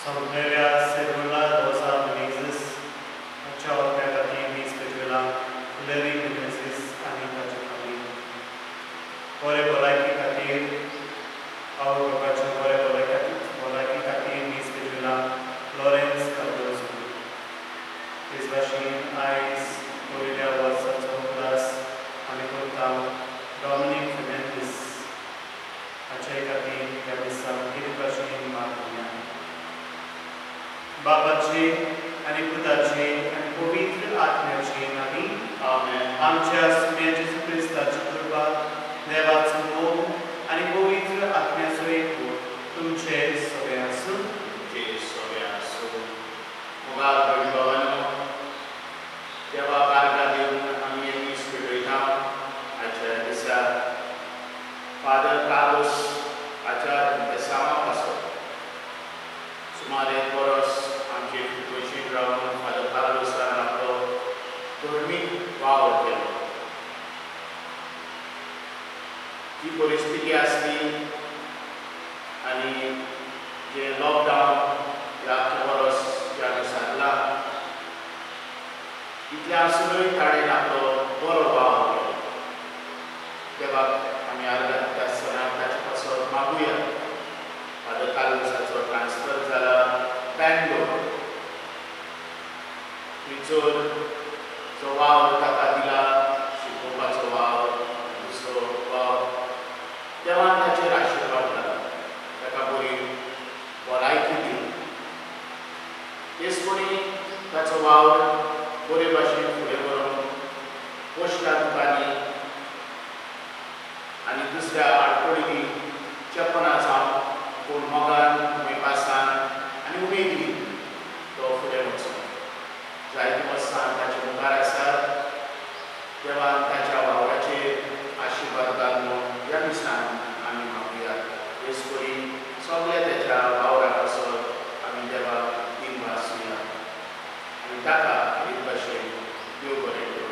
Sombrevia Servula Dosa Menezes, Ciao Pegati Specula, Larry Menezes, Anita Chakali. Ore Bolaki Katir, Our Babacho Ore Bolaki Katir Specula, Lawrence Cardozo. His machine eyes, Olivia Watson Plus, Amikutau, Dominic Fernandez, Achai Katir, Kabisa, Hirkashin Martina. बाबाचे आणि पुताचे आणि पवित्र आत्म्याचे नावी आमेन. आमच्या सुम्याचे ख्रिस्ताची कृपा, देवाचं मोह आणि पवित्र आत्म्याचो एकू तुमचे सगळे आसूं. मुगाल भगवानो देवा बारका देऊन आम्ही एक स्पिरिटा आजच्या दिसा फादर कार्लोस आचार्य सामापासून सुमारे परस आमचे गोंयचीन रावन फादर कार्लोसान आपलो धर्मीक वावर केलो. ती परिस्थिती आसली आनी जे लॉकडावन ह्या परस ज्या दिसांतला इतले आसुनूय ताणें आपलो बरो वावर केलो. देवाक आमी आर्गां दिता आसतना ताचे पासत मागुया. फादर कार्लोसाचो ट्रान्सफर जाला बँगलोर. थंयसर जो वावर ताका दिला शिकोवपाचो वावर, दुसरो वावर, देवान ताचेर आशिर्वाद घाला. ताका बरी भलायकी दी. तेचपणी ताचो वावर बरे भाशेन फुडें व्हरून पोस्टा दुकानी आनी दुसऱ्या आडखळी चेपना जावं पूण मोगान उमेदपासान आनी उमेदीन तो फुडें वचो. जायते वर्सां ताचे मुखार आसात. देवान ताच्या वावराचेर आशिर्वाद घालून ह्या दिसान आमी मागुया. हेच करून सगळ्या ताच्या वावरा पासत आमी देवाक दिन वाचुया आनी ताका एक भाशेन देव बरें करूं.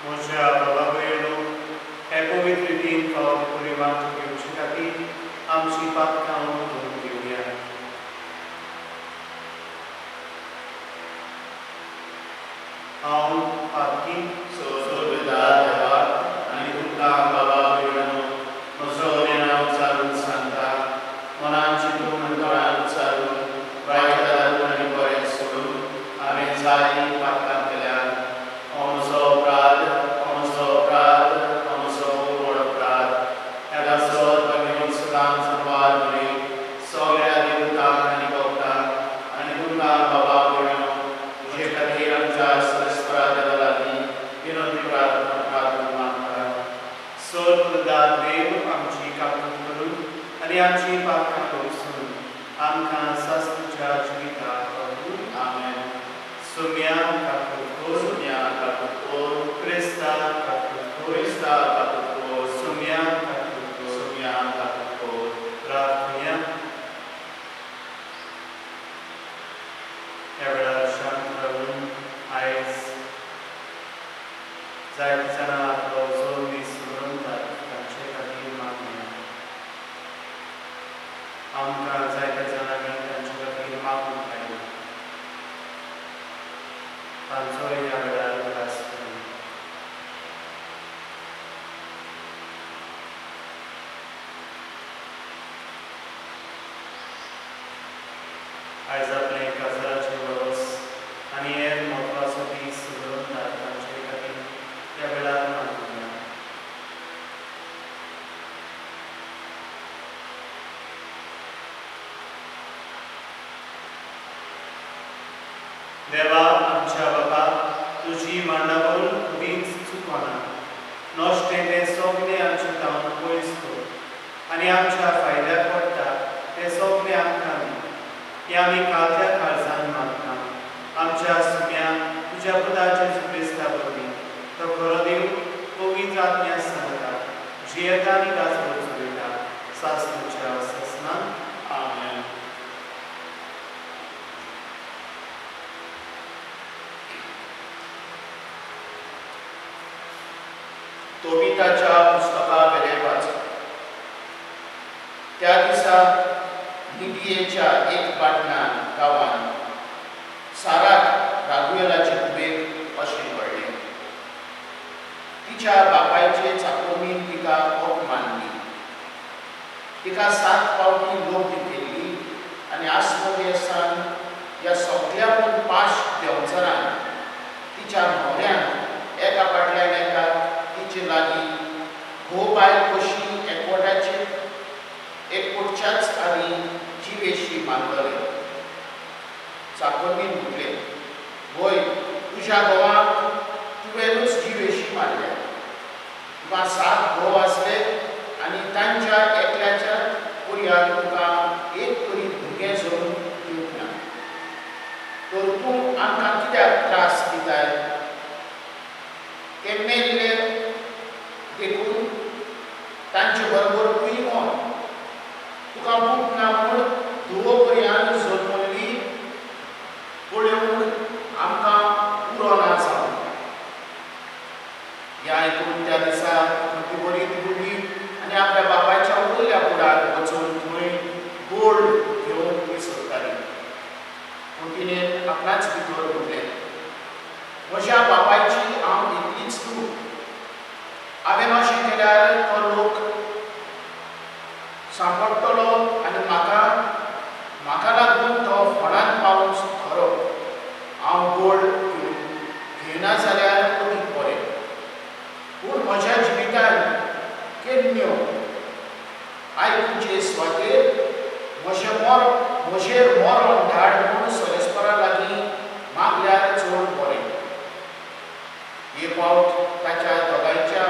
Moja Baba Velo, पवित्र दिन और परिवार के उचिताती आमची पातकां धरून घेऊया. हांव पातकी सोसोरदार देवा आनी तुमकां बाबा वेळानो म्हजो नेणा उचारून सांगता. मनान चिंतून आनी दोळ्यान उचारून वायट दारून आनी बरें सोडून हांवें जायतीं पातकां केल्यात. हो म्हजो अपराध, हो म्हजो अपराध, हो म्हजो व्हड अपराध. ह्या सत भगिनी सदांच संवाद म्हणी सगळ्या देवतांक आनी भक्तांक आनी तुमकां बाबा वेळानो तुजे खातीर आमच्या सरस्वरा देवा लागीं विनंती प्रार्थना मागता. सोददार देव आमची काकूट करून आनी आमची पातकां भरसून आमकां सासणीच्या जिविताक वावरून. आमेन. सुम्या काकूट कर, सुम्या काकूट कर, क्रिस्ता काकूट कर, क्रिस्ता काकूट कर, सुम्या काकूट कर. सुम्या काकूट कर. प्रार्थना. ह्या वेळार शांत रावून आयज जायते जाणां आपलो जोर दीस सुदारतात तांचे खातीर मागुया. आमकां जायत्या जाणांनी तांचे खातीर मागूंक लायला. तांचोय ह्या वेळार उदास करूं. आयज आपले काजराचे वरस आनी हेर म्हत्वाचो दीस सुदारतात तांचे खातीर ह्या वेळार मागुया. देवा आमच्या बाबा तुजी मांडावळ कधीच चुकना. नश्टे ते सगळे आमचे तावन पयस कर आनी आमच्या फायद्याक पडटा ते सगळे आमकां दी. हे आमी काळच्या काळजान मागता. आमच्या सुम्या तुज्या पुताचे क्रिस्ता वरवीं तो खरो देव पवित्र आत्म्या सांगता जियेता आनी गाजवत चलयता सासणेच्या ससनान. आमेन. तोबिताच्या पुस्तका वेले वाच. त्या दिसा जुदियेच्या एक पाटणान गांवांत साराक रागुएलाचे कुबेक अशें घडलें. तिच्या बापायचे चाकोनीन तिका ओक मारली. तिका 7 फावटी लोक केल्ली आनी आस्मदेसान ह्या सगळ्याकून पाश देंवचारान तिच्या न्हवऱ्यान एका फाटल्यान एका तिचे लागीं घोव बायल कशी एकवटच्याच आनी जिवेशी मारतले. चाकोनीन म्हटलें, "वय, तुज्या घोवाक तुवेंनूच जिवेशी मारल्या. तुका 7 घोव आसले आनी तांच्या एकल्याच्या कुडयार तुका एक तरी भुरगें जोडून दिवंक ना. तर तूं आमकां कित्याक त्रास दिताय? ते मेल्ले देखून तांचे बरोबर तूंय मोर. तुका बूक ना म्हूण धुवो पर्यान जल्मल्ली पळोवंक आमकां पुरो ना जावन." हें आयकून त्या दिसा ती बरी बुडली आनी आपल्या बापायच्या उरल्या कुडार वचून थंय गोड घेवन ती सोदताली. पूण तिणें आपणाच भितर म्हटलें, "म्हज्या बापायची हांव इतलीच न्हू. हांवें अशें केल्यार तो लोक सांपडटलो आनी म्हाका लागून तो फोंडांत पावून खरो. हांव गोड घेयना जाल्यार अदीक बरें. पूण म्हज्या जिवितान केन्न्यो आयकुचे सुवातेर म्हजेर मरण धाड म्हूण सोरेस्परा लागीं मागल्यार चड बरें." एक फावट ताच्या दोगांयच्या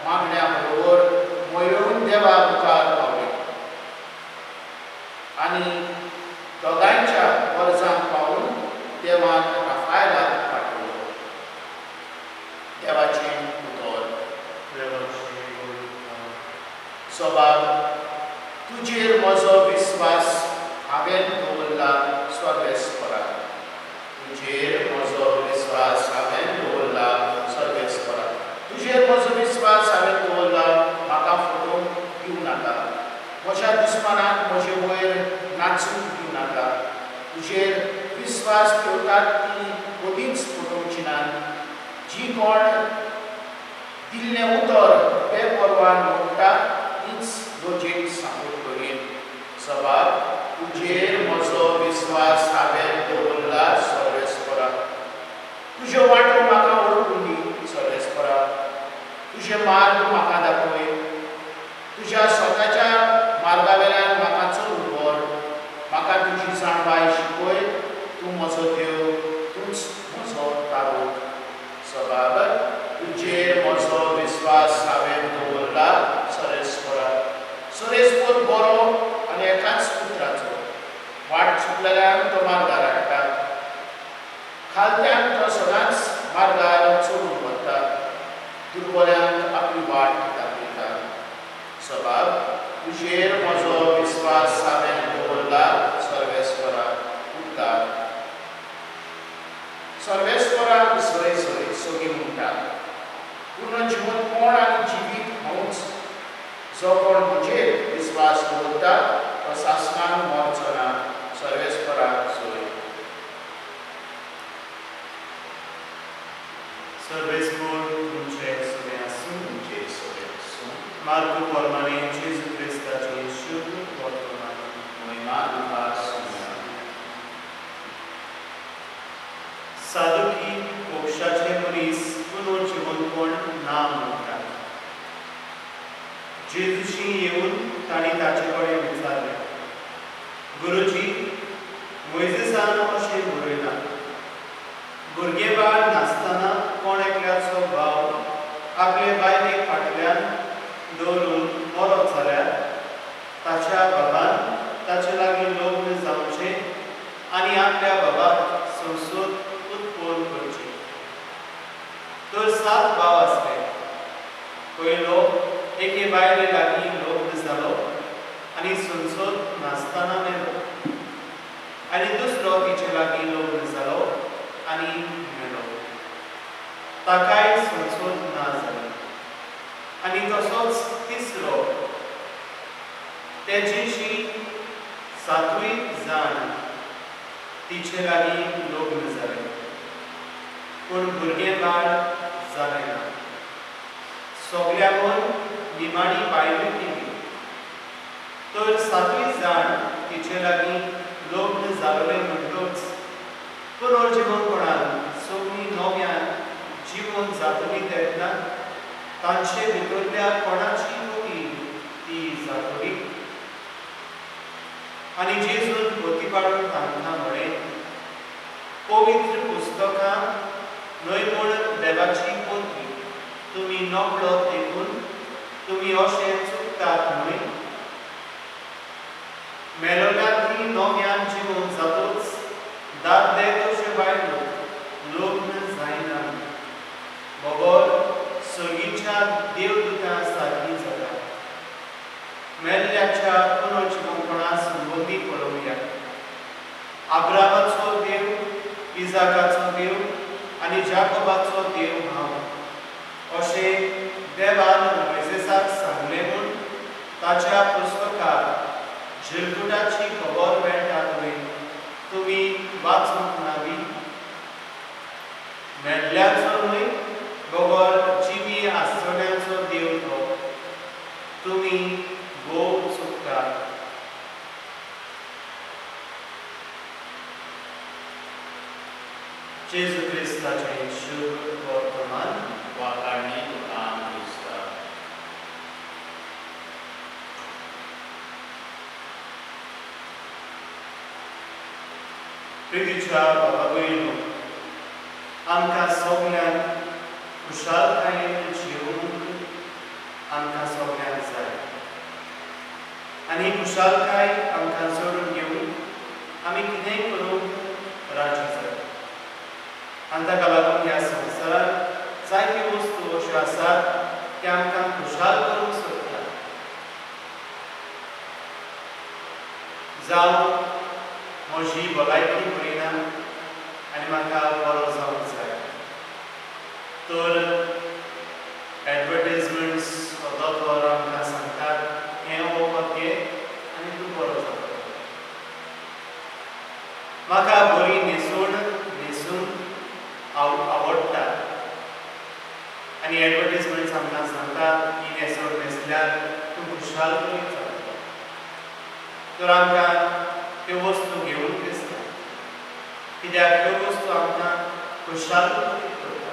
मागण्या बरोबर मयळून देवा मुखार पावले आनी दोगांयच्या गरजांक पावून देवान राफायलाक पाठयलो. देवाचें उतर. सबाब, तुजेर म्हजो विस्वास हांवें दवरला सर्वेस्परा. तुजेर म्हजो विस्वास हांवें दवरला सर्वेस्परा. तुजेर म्हजो विस्वास हांवें दवरला, म्हाका फटोवंक दिवं नाका. म्हज्या दुस्मानाक म्हजे वयर नाचूंक दिवं नाका. तुजेर विस्वास ठेवतात ती कधीच फटोवची नात. जी कोण दिल्लें उतर बेपरवान म्हणटा तीच लोजेक सांगोड करीन. सबाब, तुजेर म्हजो विस्वास हांवें दवरला सर्वेस्परा. तुज्यो वाटो म्हाका ओळखून दी सर्वेस्परा. तुजे मार्ग म्हाका दाखय. तुज्या स्वताच्या मार्गावेल्यान म्हाका चलूंक व्हर. म्हाका तुजी जाणबाय शिकय. तूं म्हजो देव, तूंच म्हजो तारूक. सबाब, तुजेर म्हजो विस्वास हांवें दवरला सर्वेस्परा. सर्वेस्पर बरो आनी एकाच पुत्राचो. वाट चुकलेल्यान तो मार्गार हाडटा. खालत्यांक तो सदांच मार्गार चडून व्हरता. दुर्बल्यांक आपली वाट दाखयता. सबाब, तुजेर म्हजो विस्वास हांवें दवरला सर्वेस्परा. उद्दार. सर्वेस्पराक सय सय सगळीं म्हणटात. पूर्ण जीवन कोण आनी जिवीत हांवूच. जो कोण म्हजेर विस्वास दवरता तो सासणान मरचो ना. सर्वेस्पराक सय. सर्वेस्पर तुमचे सगळे आसूं. तुमचे सगळे आसूं. मार्ग प्रमाणे जेजू क्रिस्ताचे शुभ वर्तमान. महिमा तुका सुना. साधुकी मोक्षाचे मनीस पुनो जीवनपण ना म्हणटात. जेजूशी येवन तांणी ताचे कडेन विचारलें, "गुरुजी, मोइजेसान अशें बरयलां, भुरगें बाळ नासतना कोण एकल्याचो भाव आपले बायलेक फाटल्यान दवरून मरो जाल्यार ताच्या बाबान ताचे लागीं लग्न जावचें आनी आपल्या बाबाक संसद उत्पन्न करची. तर 7 भाव आसले. पयलो एके बायले लागीं लग्न जालो आनी संसद नासतना मेलो. आनी दुसरो तिचे लागीं लग्न जालो आनी मेलो. ताकाय संसद ना जाली. आनी तसोच तिसरो तेजेशी सातवी जाण तिचे लागीं लग्न जालें, पूण भुरगें बाळ जालें ना. सगळ्यांवर निमाणी बायलूय केली. तर सातवी जाण तिचे लागीं लग्न जालोलें म्हणटच पुनर्जिवनपणान सगळीं नव्यान जीवन जातली तेन्ना तांचे भितरल्या कोणाची मोगी ती जातली. आनी जेजून पोती पाडून तांकां म्हळें, पवित्र पुस्तकां न्हय म्हूण देवाची पोती तुमी नकळो देखून तुमी अशें चुकतात न्हय. मेलोल्यांनी नव्यान जीवन जातूच दादले तशे बायलो लग्न जायना. बोगोल सर्गीच्या देवदूतां सारकी जाता. मेल्ल्याच्या पुनर्जिवनपणा संबंदी पळोवया. अब्रामाचो देव, इजाकाचो देव आनी जाकोबाचो देव भाव अशें देवान मोसेसाक सांगलें म्हूण ताच्या पुस्तकांत झिलकुटाची खबर मेळटा पळय, तुमी वाचूंक नावी. मेल्ल्याचो न्हय गोगोल जिवी आसतल्यांचो देव तो. तुमी गोव चुकतात. जेजू क्रिस्ताचें शुभ वर्तमान वाकाडणी तुका क्रिस्ता. प्रितीच्या बाबा भयणो, आमकां सगळ्यांक खुशालकायेन जिवूंक आमकां सगळ्यांक जाय. आनी खुशालकाय आमकां जोडून घेवन आमी कितेंय करूंक राजी जाय. आनी ताका लागून ह्या संवसारांत जायत्यो वस्तू अश्यो आसात ते आमकां खुशाल करूंक सोदतात. जावं म्हजी भलायकी बरी ना आनी म्हाका बरो जावंक जाय, तर एडवर्टायजमेंट्स दोतोर आमकां सांगतात हें वखद घे आनी तूं बरो जातलो. म्हाका बरी न्हेसून आवडटा आनी एडवर्टायजमेंट्स आमकां सांगतात की न्हेसोड न्हेसल्यार तूं खुशाल करीत जातलो. तर आमकां त्यो वस्तू घेवूंक दिसता, कित्याक त्यो वस्तू आमकां खुशाल करीत करता.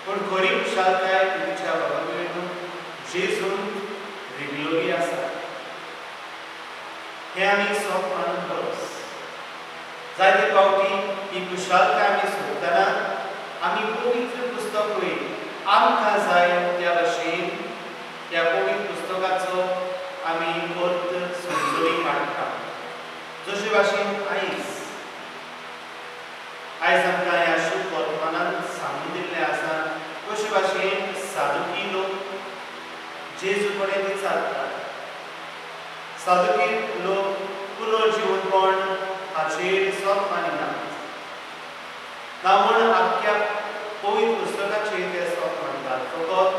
पूण खरी खुशालकाय तुमच्या बाबा कडेन जेजून रिगलोली आसा. हें आमी सोप मानून बरोस. जायते फावटी ही खुशालकाय आमी सोदतना आमी पवित्र पुस्तकूय आमकां जाय त्या भाशेन त्या पवित्र पुस्तकाचो आमी अर्थ समजुनी काडटा. जशे भाशेन आयज आमकां ह्या शुभ वर्तमानांत सांगून दिल्लें आसा, तशे भाशेन सादुकी लोक जेजू कडेन विचारतात. सादुकी लोक पुनर्जिवनपण हाचेर सोप मानिनात. ना म्हूण आख्ख्या पवित्र पुस्तकाचेर ते सोप मानतात. फकत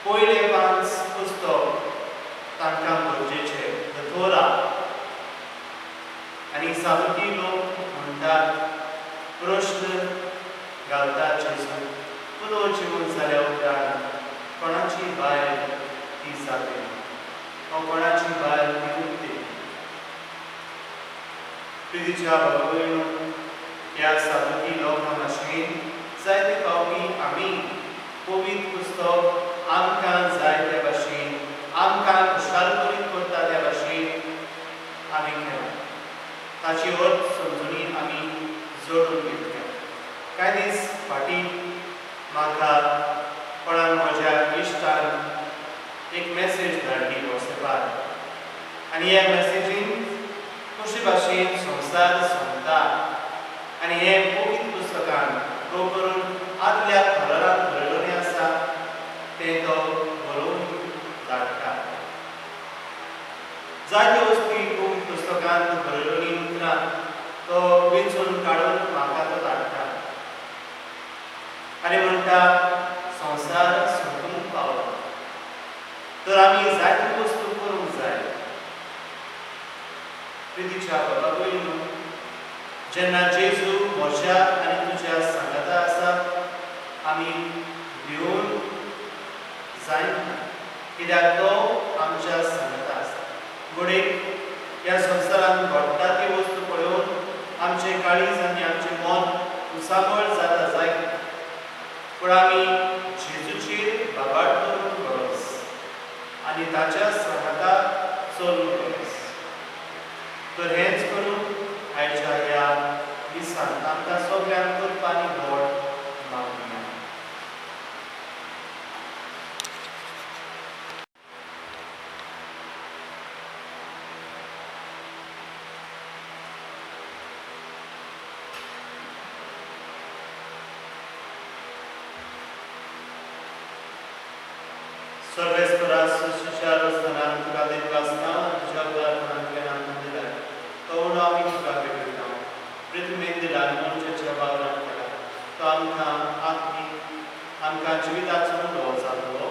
पयलें 5 पुस्तक तांकां गरजेचें, द तोरा. आनी सादुकी लोक म्हणटात, प्रश्न घालतात जेजू, पुनर्जीवन जाल्या उपरांत कोणाची बायल ती जातली वा कोणाची बायल ती उरतली. प्रितीच्या बाबा भयणो, ह्या सादुकी लोकां भाशेन जायते फावटी आमी पवित्र पुस्तक आमकां जाय त्या भाशेन आमकां खुशाल करीत करता त्या भाशेन आमी केला. ताची अर्थ समजुनी आमी जोडून घेतल्या. कांय दीस फाटीं म्हाका कोणान म्हज्या इश्टान एक मेसेज धाडली वॉट्सॅपार. आनी ह्या मेसेजीन कशे भाशेन संवसार सोंपता आनी हें पवित्र पुस्तकान करून आदल्या कलरान बरयल्लें आसा तें तो बरोवन धाडटा. जायत्यो वस्ती पवित्र पुस्तकान बरयल्लीं उतरां तो वेंचून काडून म्हाका तो धाडटा आनी म्हणटा संवसार सोंपूंक पावला. तर आमी जायत्यो वस्तू करूंक जाय, जेन्ना जेजू म्हज्या आनी तुज्या सांगाता आसा आमी भिवून जायना कित्याक तो आमच्या सांगाता आसा. घडये ह्या संवसारांत घडटा ती वस्तू पळोवन आमचें काळीज आनी आमचें मन उसाबळ जाता जायत, पूण आमी जेजूचेर बाबाड करून घडोस आनी ताच्या सांगाता चलून घडोस. तर हेंच करून आयच्या ह्या दिसान आमकां सगळ्यांक करपा आनी व्हड मागुया. सर्वेस्परा सुशार स्थानांत तुका देव आसता तुज्या उदारपणांतल्यान आमकां दिला तो उणो आमी तुका भेटयता. पृथ्वीन दिला मनशाच्या वावरांत केला तो आमकां आत्मीक आमकां जिविताचो उणो जातलो.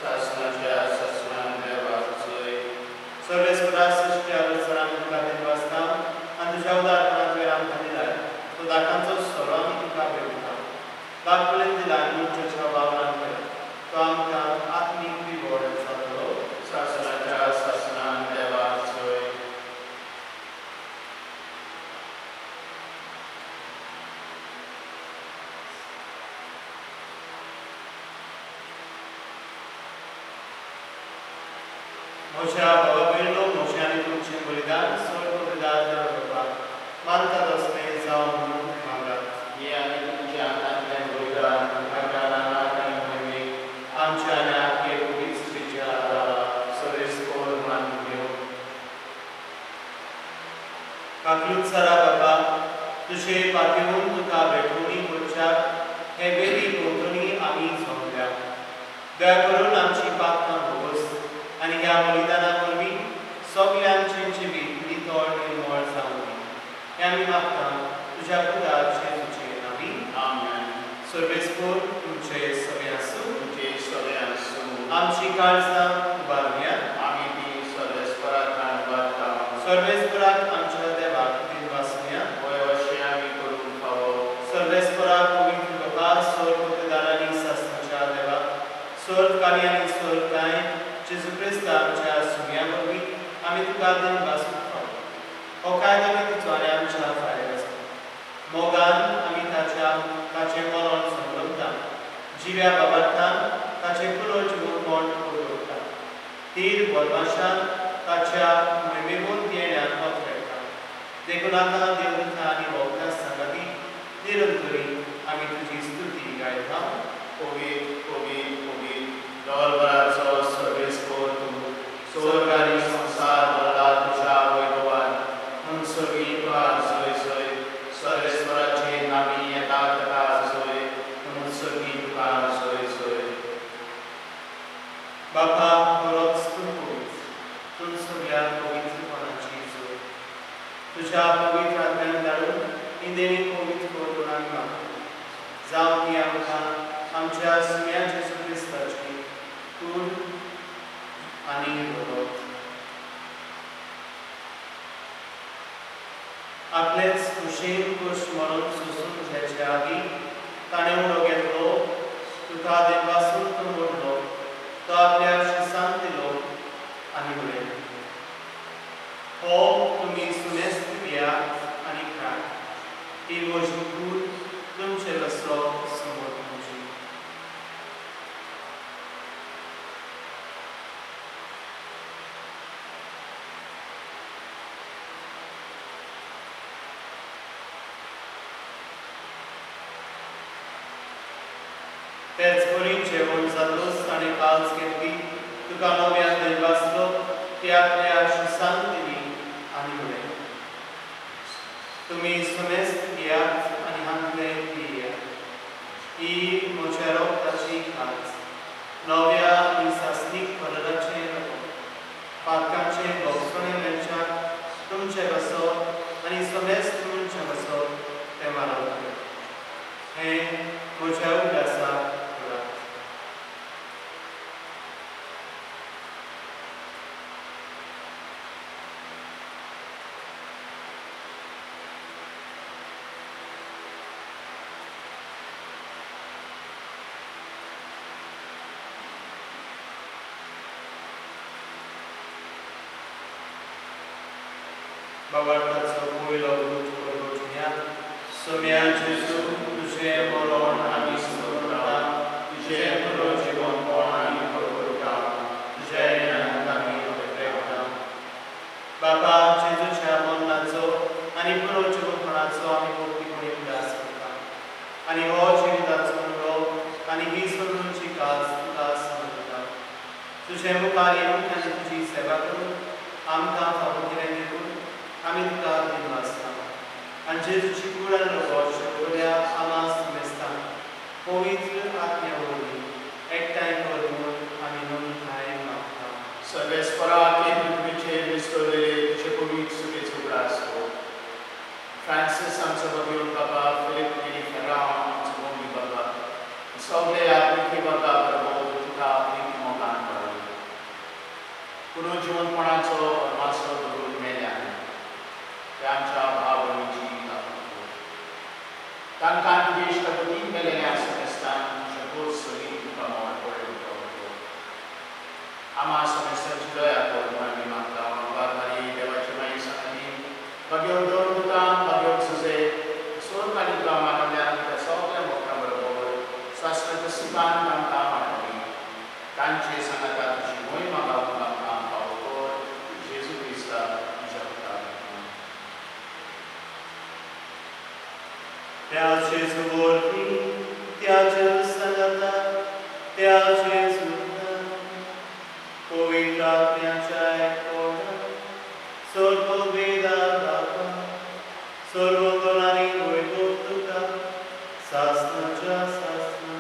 शासनाच्या शासनान देवाचोय सर्वेस्परा सुशार स्थानांत तुका देव आसता आनी तुज्या उदारपणांतल्यान आमकां दिला तो दाटांचो सोरो आमी तुका भेटयता. बागपुलेन दिला मनशाच्या वावरांत केला तो आमकां आत्मीक बी व्हड जातलो. शासनाच्या शासनान देवाचोय म्हज्या भावा भयणो म्हजें आनी तुमचें बलिदान स्वर्ग पिता देवा मानतात असलें जावं म्हणून मागात. हे आमी तुमच्या हातांतल्यान बलिदान ताका नानाक आनी महिमेक आमच्या आनी आख्खे पवित्र स्त्रीच्या सर्वेस्पर मानून घेवं. काकलुत्सरा बाबा तुजे पातळून तुका भेटोवणी करच्याक हे वेदी भोंवतणी आमी जमल्या. दया करून आमची पातकां भोगोस आनी ह्या बलिदाना वरवीं सगल्यांचे जिवीत नितळ निर्मळ जावं हें आमी मागता तुज्या पुता जेजूचे नांवी. आमेन. सर्वेस्पर तुमचे सगळे आसूं. तुमचे सगळे आसूं. आमची काळजां उबारुया. आमी ती सर्वेस्पराक वाडटा. सर्वेस्पराक आमच्या देवाक दिनवासुया. होय अशें आमी करून खावप. सर्वेस्पराक पवित्र बाबा स्वर्ग पितानी शासनाच्या देवा स्वर्गकारी आनी स्वर्गाय जेजू क्रिस्त आमच्या सुमया वरवीं आमी तुका दिनवासून खावप. हो कायदो आमी तुजो आनी आमच्या फायद्याचो मोगान आमी ताचें मरण संभ्रमता जिव्या बाबार्थान ताचे पुरो जिवून मोड उडोवता. तीर बदमाशान ताच्या मोहिमेमून येण्यान वखलेता. देखून आतां देवदूतां आनी भोवता सांगाती निरंतरी आमी तुजी स्तुती गायता. पवित्र पवित्र पवित्र दोलवराचो सर्वेस्पर तूं स्वर्ग आनी संवसार भरला तुज्या वैभवान. म्हूण सगळीं तुका सय सय सर्वेस्पराचे नांवी येता ताका सय म्हूण सगळीं तुका सय सय. बापा बरोच तूं पवित्र तूं सगळ्या पवित्रपणाची जोड तुज्या पवित्र आत्म्यान धाडून ही देणी पवित्र करून आमी मागता. जावं ती आमकां आमच्या सुम्या जेजू क्रिस्ताची कूड आनी बरोत. आपलेच खुशेन खुश म्हणून सोसून घ्यायचे आदी ताणें उडो घेतलो तुका देवासून तो मोडलो तो आपल्या शिसांत दिलो आनी उडयलो. हो तुमी सुमेस्त पियात आनी खायात. ही म्हजी कूड तुमचे रस्तो समोर तुमची. तेच बरी जेवण जालोस आनी काल्स घेतली तुका नव्यान दिनवासलो ती आपल्या शिसांत दिली आनी उडयली. तुमी सुमेस्त पियात आनी हांतले पियात. ही म्हज्या रोगताची खाज नव्या आनी सासणीक फलदाचें रगत. पातकांचे भोगसणे मनशाक तुमचे बसो आनी सुमेस्त तुमचे बसो ते मारत. हें म्हज्या उगडासाक करात. Bawartaco pójlogód porodnia, Somia Jezu, duże moron ami stota, duże mrodzibon ponami porodka, duże nami odrekta. Baba Jezu ciamon naco, ani mrodzibon ponaco ami pokti koni udasaka. Ani hoci vidaco mro, ani visvonu cikas udasaka. Duże mukari mukani tuji seva kru, amta fabukirengiru, Aminka Dimastam. And Jesus Chikuran Robosh, Gloria Amas Mestam. Povitr Atya Voli, Ektai Kormun, Aminun Time Maktam. सर्वेश्वरा के विचे विस्तोले चेपोवित सुके चुब्रासो Francis अंसबोगियों बाबा Philip ने फराम अंसबोगी बाबा सोगले आपने की बाबा प्रभु तुका आपने की मोगान करो कुनो जीवन पणाचो मास्टर दुरुल मेल्यान यांचा भावनिची कापतो तांकां देश कपती मेल्या समेस्तान शको सगी तुका मोर पडे उठवतो आमा समस्या जुदया कोरमानी माता बाबारी देवाची माई संगती बग्यो दोन दुकान बग्यो सुजे सोरकाली कामानल्या त्या सगळ्या मोठ्या बरोबर शास्त्रत सिद्धांत तांकां मांडली तांचे सांगता तशी मोहीम गावून तांकां पावतो जेजू क्रिस्ता जगता त्याचे सुवर्ती, त्याचे सगता, त्याचे सुद्धा, पवित्र आत्म्याच्या एकता, सर्व वेदा दाता, सर्व गुणांनी वैभवता, शासनाच्या शासना.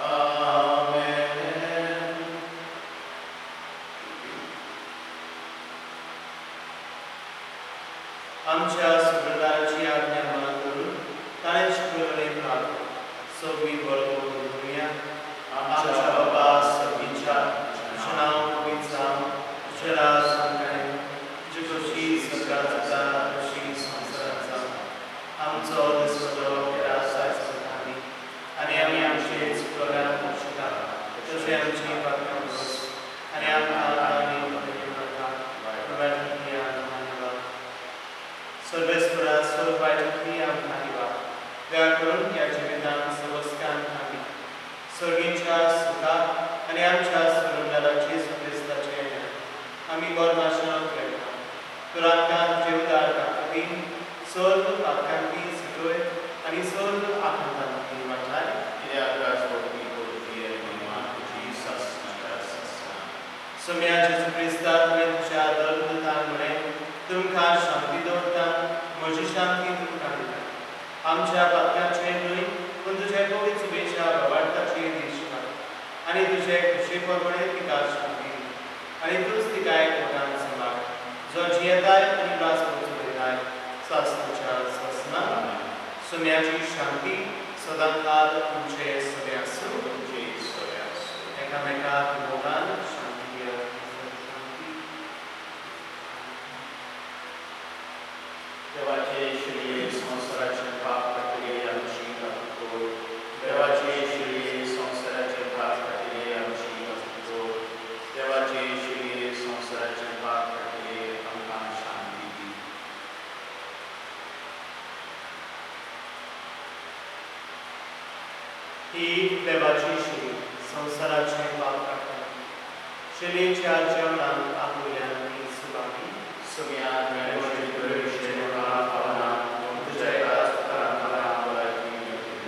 आमेन आमच्या सुभद्राची आज्ञा मला करून ताणे शिकवले प्रार्थना सगळी बरोबर दुनिया आमच्या बाबा सगळींच्या नाव पवित्र जरा सांगणे जी कशी सकाळचा कशी संसाराचा आमचो दिसतो रासायनी आणि आम्ही आमचे चुकल्यान शिका तसे आमची पातळी आणि आमकां आणि सर्वेश्वरा सर्वायती आमकां व्याकरण या जिवितांत सवस्कान आमी सर्गींच्या सुखात आणि आमच्या सुरुंडालाची सुक्रिस्ताचे आमी बरमाशनाक करता तुरांकां जीवदार खातीर सर्व पातकांती सिटोय आणि सर्व आनंदांती वाटाय कित्या ग्रास भक्ती कोरती आणि मान तुजी शासनाच्या शासना सोम्या जेजू क्रिस्ता तुवें तुज्या दर्दतान म्हळें तुमकां शांती दवरता म्हजी शांती तुमकां दिता आमच्या पातकांचे न्हय पूण तुजे पवित्र सुबेच्या भवार्थाची दिशा आनी तुजे खुशी परमणे तिका शांती दी आनी तूंच तिका एक मोगान सांबाळ जो जियेताय आनी वास उरताय शासनाच्या शासना सोम्याची शांती सदांकाल तुमचे सगळे आसूं तुमची सगळ्या एकामेकाक मोगान शांती दिया देवाचे श्री संसाराचे पाप काटिले आमची कापतो देवाचे श्री संसाराचे पाप काटिले आमची कापतो देवाचे श्री संसाराचे पाप काटिले आमकां शांती दी ही देवाची श्री संसाराचे पाप काढता शिलेच्या जेवणात आपुल्यान ती सुवाणी सगळ्या ज्ञानेश्वरी प्रवेशे मला पावना तुझ्या एका स्तरांतला बोलायची योग्य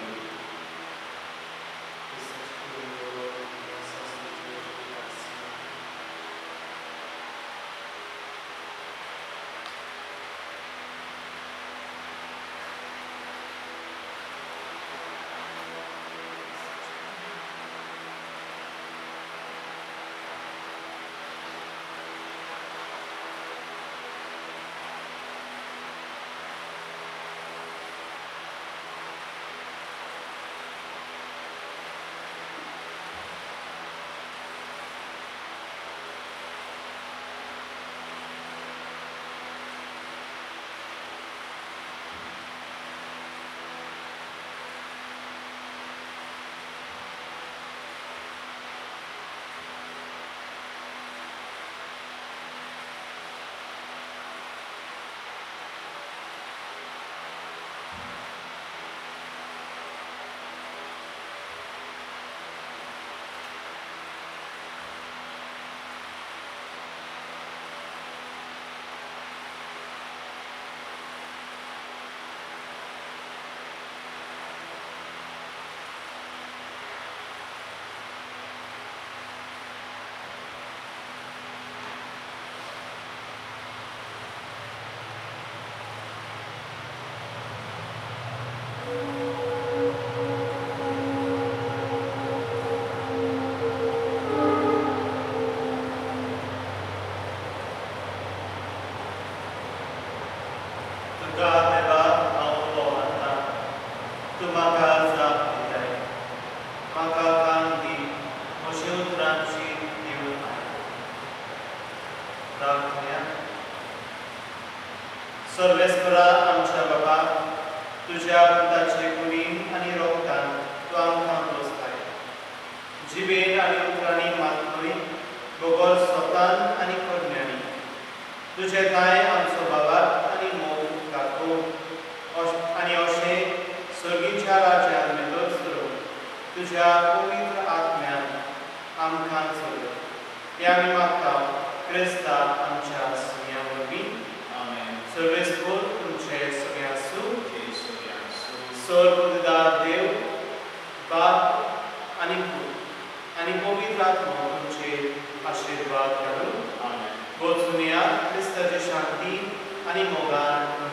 सर्वेस्परा आमच्या बाबा, तुझ्या पुताचे कुडीन आनी रोगतान तूं आमकां पोसताय. जिबेर आनी उतरांनी मातूय, गोबोर सोतान आनी कोडण्यांनी. तुझे दाय आमचो बाबात आनी मोग दाखोव, आनी अशें सर्गीच्या राज्यांत भितर सरून तुझ्या पवित्र आत्म्यान आमकां चलय. हें आमी मागता क्रिस्ता आमच्या सुन्या वरवीं. आमेन. सर्वेस्पर तुमचे सगळे आसूं. येशूचे आसूं. सर्वोदार देव, बाप आनी पूत आनी पवित्र आत्मा तुमचे आशिर्वाद घालून आमेन. वचून या क्रिस्ताची शांती आनी मोगान